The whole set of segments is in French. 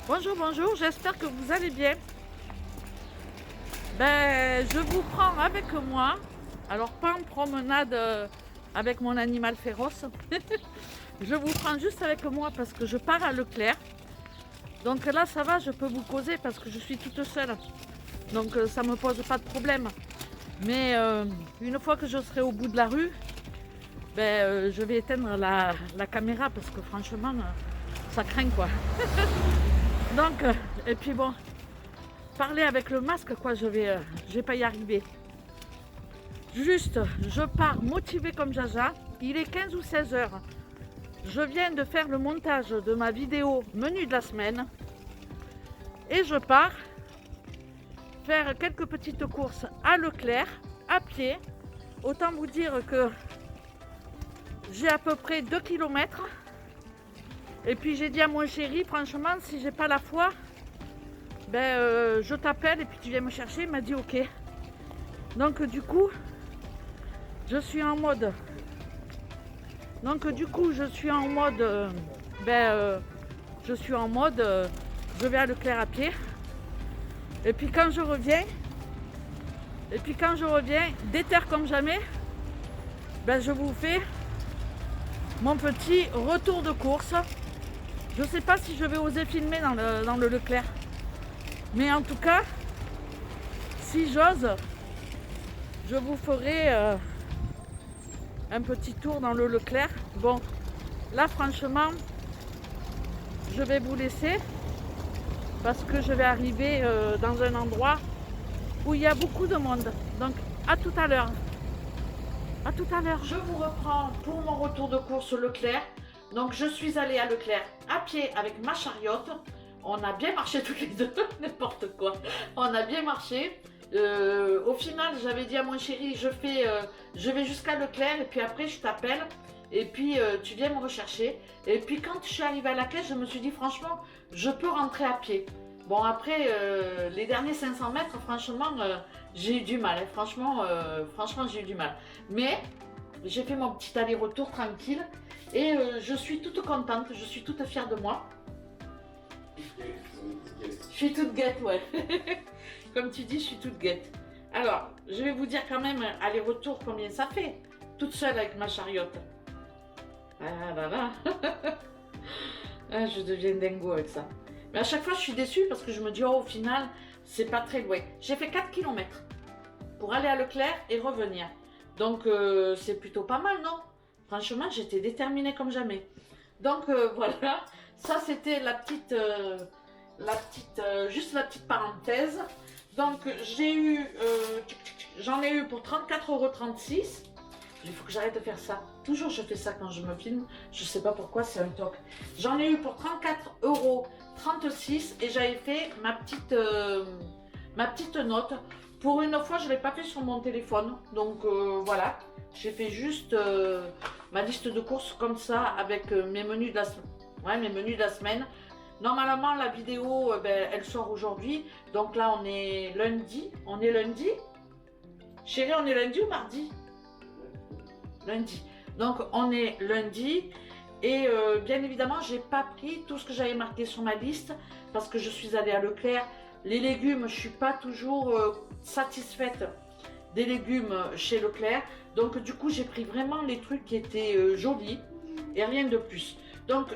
Bonjour, bonjour, j'espère que vous allez bien. Je vous prends avec moi, alors pas en promenade avec mon animal féroce, je vous prends juste avec moi parce que je pars à Leclerc. Donc là, ça va, je peux vous causer parce que je suis toute seule. Donc ça me pose pas de problème. Mais une fois que je serai au bout de la rue, je vais éteindre la caméra parce que franchement, ça craint quoi. Donc, et puis bon, parler avec le masque, quoi, je vais pas y arriver. Juste, je pars motivée comme Jaja. Il est 15 ou 16 heures. Je viens de faire le montage de ma vidéo menu de la semaine. Et je pars faire quelques petites courses à Leclerc, à pied. Autant vous dire que j'ai à peu près 2 km. Et puis j'ai dit à mon chéri, franchement, si j'ai pas la foi, je t'appelle et puis tu viens me chercher. Il m'a dit ok. Donc du coup, je suis en mode. Je vais à Leclerc à pied. Et puis quand je reviens, déter comme jamais, je vous fais mon petit retour de course. Je sais pas si je vais oser filmer dans le Leclerc. Mais en tout cas, si j'ose, je vous ferai un petit tour dans le Leclerc. Bon, là franchement, je vais vous laisser parce que je vais arriver dans un endroit où il y a beaucoup de monde. Donc à tout à l'heure. À tout à l'heure. Je vous reprends pour mon retour de course Leclerc. Donc je suis allée à Leclerc à pied avec ma chariote. On a bien marché toutes les deux, n'importe quoi. On a bien marché. Au final, j'avais dit à mon chéri, je vais jusqu'à Leclerc et puis après je t'appelle et puis tu viens me rechercher. Et puis quand je suis arrivée à la caisse, je me suis dit franchement, je peux rentrer à pied. Bon après, les derniers 500 mètres, franchement, j'ai eu du mal. Hein. Franchement, j'ai eu du mal. Mais j'ai fait mon petit aller-retour tranquille et je suis toute contente, je suis toute fière de moi. Je suis toute guette, ouais. Comme tu dis, je suis toute guette. Alors, je vais vous dire quand même aller-retour combien ça fait. Toute seule avec ma chariote. Ah là là. Ah, je deviens dingo avec ça. Mais à chaque fois, je suis déçue parce que je me dis, oh, au final, c'est pas très loin. J'ai fait 4 km pour aller à Leclerc et revenir. Donc, c'est plutôt pas mal, non? Franchement, j'étais déterminée comme jamais. Donc, voilà. Ça, c'était juste la petite parenthèse. Donc, j'en ai eu pour 34,36 €. Il faut que j'arrête de faire ça. Toujours, je fais ça quand je me filme. Je sais pas pourquoi, c'est un toc. J'en ai eu pour 34,36 € et j'avais fait ma petite note. Pour une fois, je ne l'ai pas fait sur mon téléphone. Donc, voilà. J'ai fait juste ma liste de courses comme ça avec mes menus de la semaine. Ouais, mes menus de la semaine. Normalement, la vidéo, elle sort aujourd'hui. Donc là, on est lundi. On est lundi. Chérie, on est lundi ou mardi? Lundi. Donc, on est lundi. Et bien évidemment, j'ai pas pris tout ce que j'avais marqué sur ma liste parce que je suis allée à Leclerc. Les légumes, je suis pas toujours satisfaite des légumes chez Leclerc. Donc, du coup, j'ai pris vraiment les trucs qui étaient jolis et rien de plus. Donc,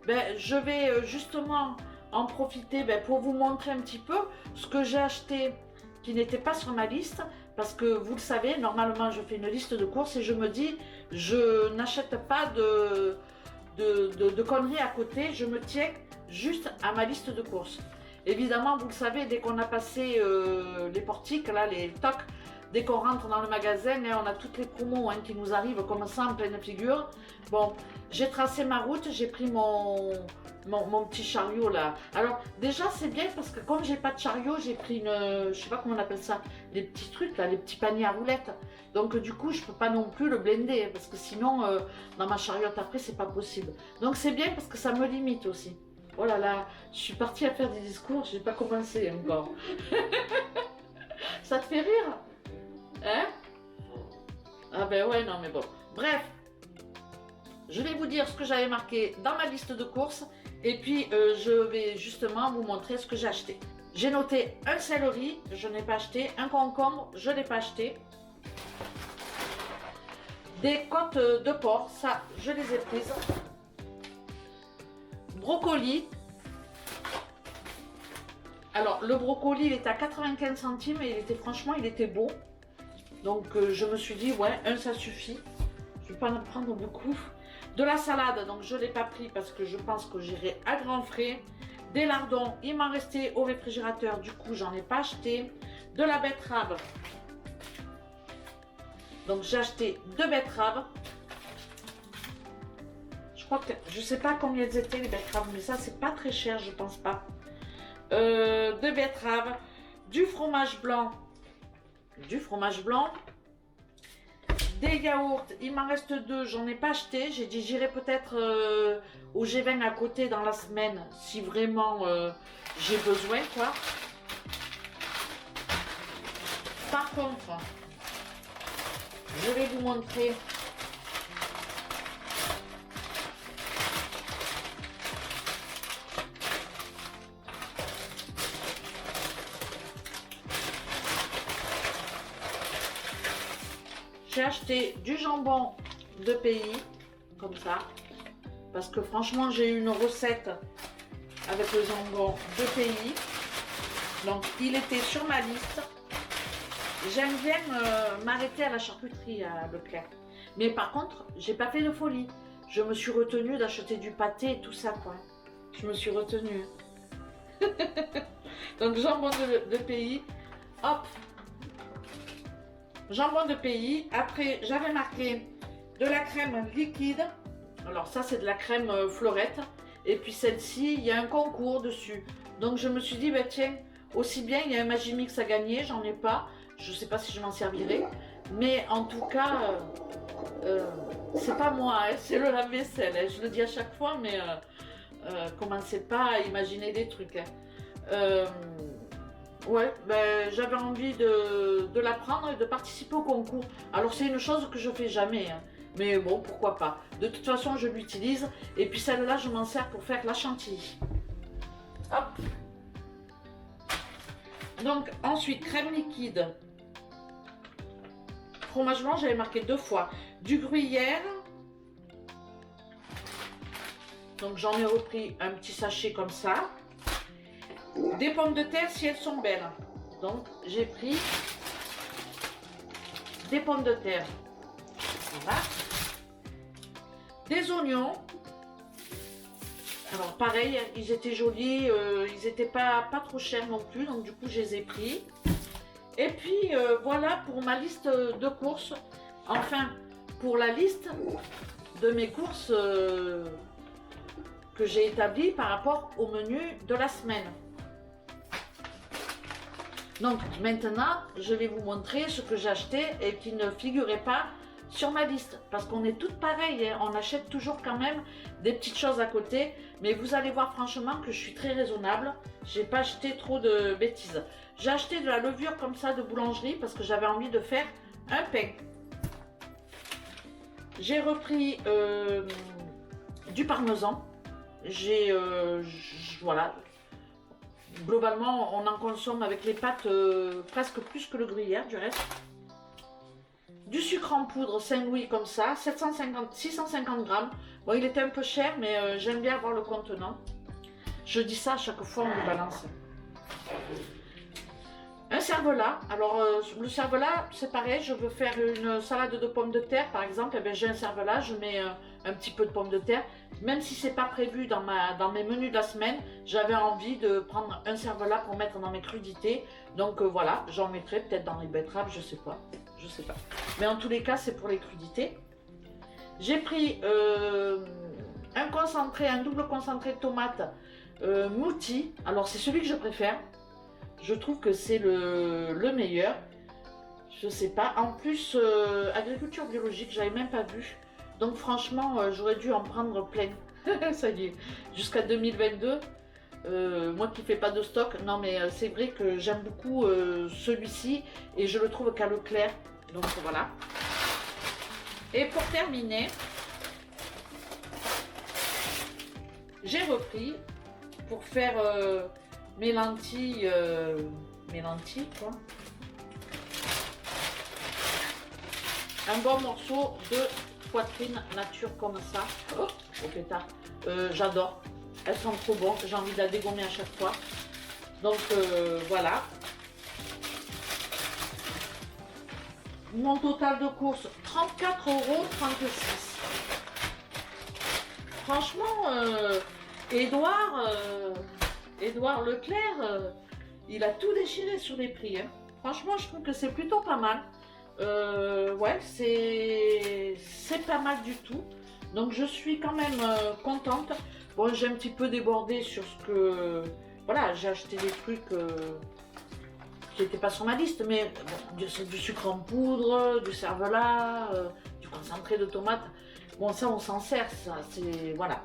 je vais justement en profiter pour vous montrer un petit peu ce que j'ai acheté qui n'était pas sur ma liste. Parce que vous le savez, normalement, je fais une liste de courses et je me dis, je n'achète pas de conneries à côté. Je me tiens juste à ma liste de courses. Évidemment, vous le savez, dès qu'on a passé les portiques, là, les tocs, dès qu'on rentre dans le magasin, on a toutes les promos qui nous arrivent comme ça en pleine figure. Bon, j'ai tracé ma route, j'ai pris mon petit chariot là. Alors déjà c'est bien parce que comme j'ai pas de chariot, j'ai pris je sais pas comment on appelle ça, les petits trucs là, les petits paniers à roulettes. Donc du coup je peux pas non plus le blender parce que sinon dans ma chariote après c'est pas possible. Donc c'est bien parce que ça me limite aussi. Oh là là, je suis partie à faire des discours, j'ai pas commencé encore. Ça te fait rire? Hein? Ah ben ouais, non mais bon. Bref, je vais vous dire ce que j'avais marqué dans ma liste de courses Et puis je vais justement vous montrer ce que j'ai acheté. J'ai noté un céleri, je n'ai pas acheté. Un concombre, je n'ai pas acheté. Des côtes de porc, ça je les ai prises. Brocoli. Alors le brocoli il était à 95 centimes et franchement il était beau. Donc je me suis dit ouais, un ça suffit. Je ne vais pas en prendre beaucoup. De la salade, donc je ne l'ai pas pris parce que je pense que j'irai à grands frais. Des lardons, il m'en restait au réfrigérateur, du coup j'en ai pas acheté. De la betterave. Donc j'ai acheté 2 betteraves. Je crois que je sais pas combien elles étaient les betteraves, mais ça c'est pas très cher, je pense pas. 2 betteraves, du fromage blanc, des yaourts, il m'en reste 2, j'en ai pas acheté. J'ai dit j'irai peut-être au G20 à côté dans la semaine si vraiment j'ai besoin quoi. Par contre, je vais vous montrer j'ai acheté du jambon de pays comme ça parce que franchement j'ai eu une recette avec le jambon de pays, donc il était sur ma liste. J'aime bien m'arrêter à la charcuterie à Leclerc. Mais par contre, j'ai pas fait de folie. Je me suis retenue d'acheter du pâté et tout ça, quoi. Je me suis retenue. Donc, jambon de pays. Hop. Jambon de pays. Après, j'avais marqué de la crème liquide. Alors, ça, c'est de la crème fleurette. Et puis, celle-ci, il y a un concours dessus. Donc, je me suis dit, bah, tiens, aussi bien, il y a un Magimix à gagner. J'en ai pas. Je ne sais pas si je m'en servirai, mais en tout cas, c'est pas moi, hein, c'est le lave-vaisselle. Hein, je le dis à chaque fois, mais commencez pas à imaginer des trucs. Hein. Ouais, ben, j'avais envie de la prendre et de participer au concours. Alors c'est une chose que je fais jamais, hein, mais bon, pourquoi pas. De toute façon, je l'utilise. Et puis celle-là, je m'en sers pour faire la chantilly. Hop. Donc ensuite, crème liquide. Fromage blanc, j'avais marqué 2 fois. Du gruyère. Donc j'en ai repris un petit sachet comme ça. Des pommes de terre si elles sont belles. Donc j'ai pris des pommes de terre. Voilà. Des oignons. Alors pareil, ils étaient jolis, ils n'étaient pas trop chers non plus. Donc du coup je les ai pris. Et puis voilà pour ma liste de courses, enfin pour la liste de mes courses que j'ai établie par rapport au menu de la semaine. Donc maintenant je vais vous montrer ce que j'ai acheté et qui ne figurait pas sur ma liste. Parce qu'on est toutes pareilles, hein, on achète toujours quand même des petites choses à côté. Mais vous allez voir franchement que je suis très raisonnable. J'ai pas acheté trop de bêtises. J'ai acheté de la levure comme ça de boulangerie parce que j'avais envie de faire un pain. J'ai repris du parmesan. J'ai voilà. Globalement, on en consomme avec les pâtes presque plus que le gruyère du reste. Du sucre en poudre Saint-Louis comme ça, 650 grammes. Bon, il était un peu cher, mais j'aime bien avoir le contenant. Je dis ça à chaque fois, on le balance. Un cervelas. Alors, le cervelas, c'est pareil, je veux faire une salade de pommes de terre, par exemple. Eh bien, j'ai un cervelas, je mets un petit peu de pommes de terre. Même si c'est pas prévu dans mes menus de la semaine, j'avais envie de prendre un cervelas pour mettre dans mes crudités. Donc voilà, j'en mettrai peut-être dans les betteraves, je sais pas. Je sais pas. Mais en tous les cas, c'est pour les crudités. J'ai pris un double concentré de tomate Mouti. Alors, c'est celui que je préfère. Je trouve que c'est le meilleur. Je sais pas. En plus, agriculture biologique, j'avais même pas vu. Donc, franchement, j'aurais dû en prendre plein. Ça y est. Jusqu'à 2022. Moi qui fais pas de stock, non mais c'est vrai que j'aime beaucoup celui-ci et je le trouve qu'à Leclerc, donc voilà. Et pour terminer, j'ai repris pour faire mes lentilles quoi. Un bon morceau de poitrine nature comme ça. Oh, au pétard. J'adore. Elles sont trop bonnes. J'ai envie de la dégommer à chaque fois. Donc voilà. Mon total de course, 34,36 €. Franchement, Édouard Leclerc, il a tout déchiré sur les prix. Hein. Franchement, je trouve que c'est plutôt pas mal. Ouais, c'est pas mal du tout. Donc je suis quand même contente. Bon, j'ai un petit peu débordé sur ce que... Voilà, j'ai acheté des trucs qui n'étaient pas sur ma liste, mais bon, du sucre en poudre, du cervelas, du concentré de tomate. Bon, ça, on s'en sert, ça, c'est... Voilà.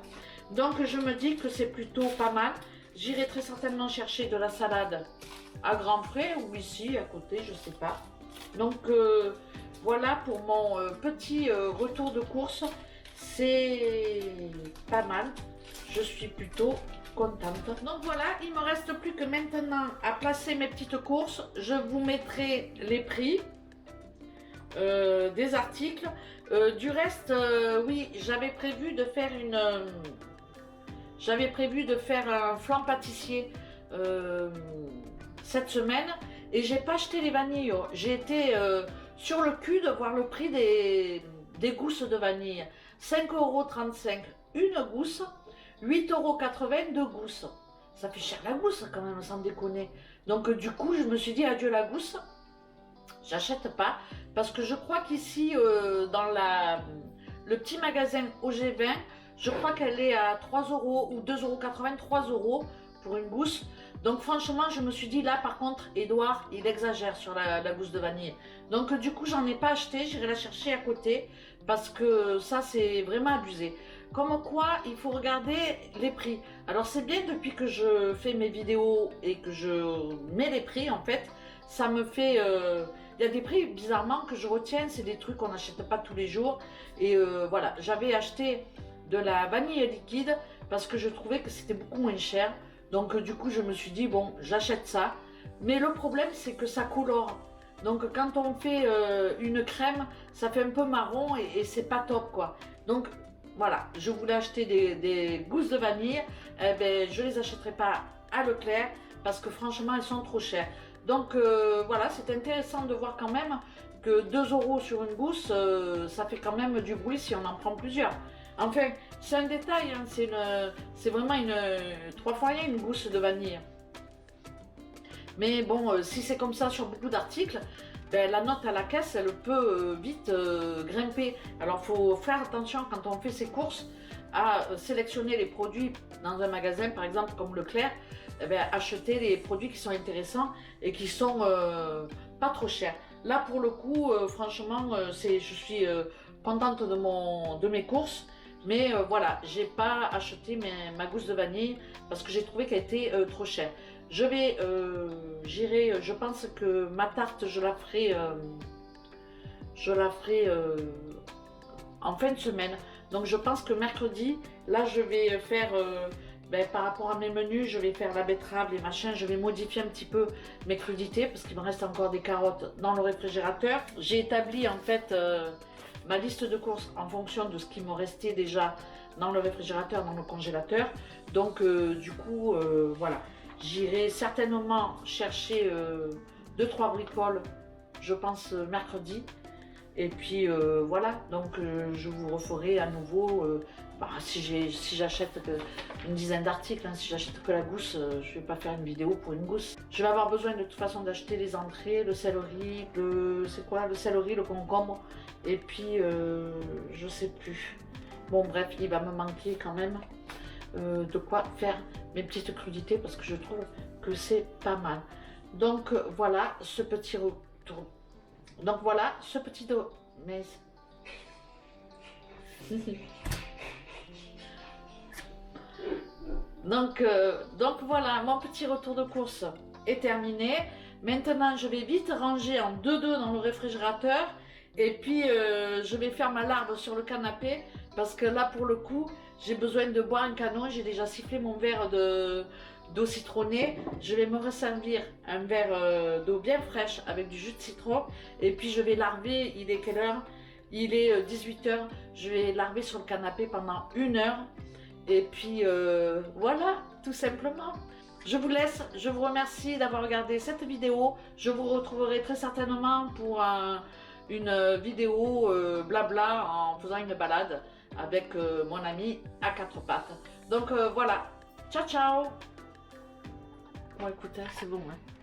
Donc je me dis que c'est plutôt pas mal. J'irai très certainement chercher de la salade à grands frais ou ici, à côté, je sais pas. Donc voilà pour mon petit retour de course. C'est pas mal. Je suis plutôt contente. Donc voilà, il me reste plus que maintenant à placer mes petites courses. Je vous mettrai les prix des articles. Du reste, oui, j'avais prévu de faire un flan pâtissier cette semaine et j'ai pas acheté les vanilles. J'ai été sur le cul de voir le prix des gousses de vanille. 5,35 € une gousse, 8,80 € deux gousses. Ça fait cher la gousse quand même, sans déconner. Donc du coup, je me suis dit adieu la gousse. J'achète pas parce que je crois qu'ici dans le petit magasin OG20, je crois qu'elle est à 3 € ou 2,80 €, 3 € pour une gousse. Donc franchement, je me suis dit là par contre, Édouard, il exagère sur la gousse de vanille. Donc du coup, j'en ai pas acheté, j'irai la chercher à côté parce que ça c'est vraiment abusé. Comme quoi, il faut regarder les prix. Alors c'est bien depuis que je fais mes vidéos et que je mets les prix en fait, ça me fait... Il y a des prix bizarrement que je retiens, c'est des trucs qu'on n'achète pas tous les jours. Et voilà, j'avais acheté de la vanille liquide parce que je trouvais que c'était beaucoup moins cher. Donc du coup je me suis dit bon, j'achète ça. Mais le problème c'est que ça colore. Donc quand on fait une crème, ça fait un peu marron et c'est pas top quoi. Donc voilà, je voulais acheter des gousses de vanille. Eh ben, je les achèterai pas à Leclerc parce que franchement elles sont trop chères. Donc voilà, c'est intéressant de voir quand même que 2 € sur une gousse, ça fait quand même du bruit si on en prend plusieurs. Enfin, c'est un détail, hein, c'est vraiment 3 fois rien une gousse de vanille. Mais bon, si c'est comme ça sur beaucoup d'articles, ben, la note à la caisse, elle peut vite grimper. Alors, il faut faire attention quand on fait ses courses à sélectionner les produits dans un magasin, par exemple comme Leclerc, eh ben, acheter les produits qui sont intéressants et qui sont pas trop chers. Là, pour le coup, franchement, je suis contente de mes courses. Mais voilà, j'ai pas acheté ma gousse de vanille parce que j'ai trouvé qu'elle était trop chère. Je pense que ma tarte, je la ferai en fin de semaine. Donc je pense que mercredi, là je vais faire, par rapport à mes menus, je vais faire la betterave, les machins, je vais modifier un petit peu mes crudités parce qu'il me reste encore des carottes dans le réfrigérateur. J'ai établi en fait ma liste de courses en fonction de ce qui me restait déjà dans le réfrigérateur, dans le congélateur. Donc du coup, voilà. J'irai certainement chercher 2-3 bricoles, je pense mercredi. Et puis voilà, donc je vous referai à nouveau, si j'achète une dizaine d'articles, hein, si j'achète que la gousse, je vais pas faire une vidéo pour une gousse. Je vais avoir besoin de toute façon d'acheter les entrées, le céleri, le céleri, le concombre, et puis je sais plus. Bon bref, il va me manquer quand même de quoi faire mes petites crudités parce que je trouve que c'est pas mal. Donc voilà ce petit retour. Donc voilà ce petit mais donc voilà, mon petit retour de course est terminé. Maintenant je vais vite ranger en 2-2 dans le réfrigérateur et puis je vais faire ma larve sur le canapé Parce que là, pour le coup, j'ai besoin de boire un canon. J'ai déjà sifflé mon verre d'eau citronnée. Je vais me resservir un verre d'eau bien fraîche avec du jus de citron. Et puis je vais larver, il est quelle heure? Il est 18 h. Je vais larver sur le canapé pendant 1 heure. Et puis voilà, tout simplement. Je vous laisse, je vous remercie d'avoir regardé cette vidéo. Je vous retrouverai très certainement pour une vidéo blabla en faisant une balade avec mon ami à 4 pattes. Donc voilà, ciao ciao. Bon écoutez, c'est bon hein.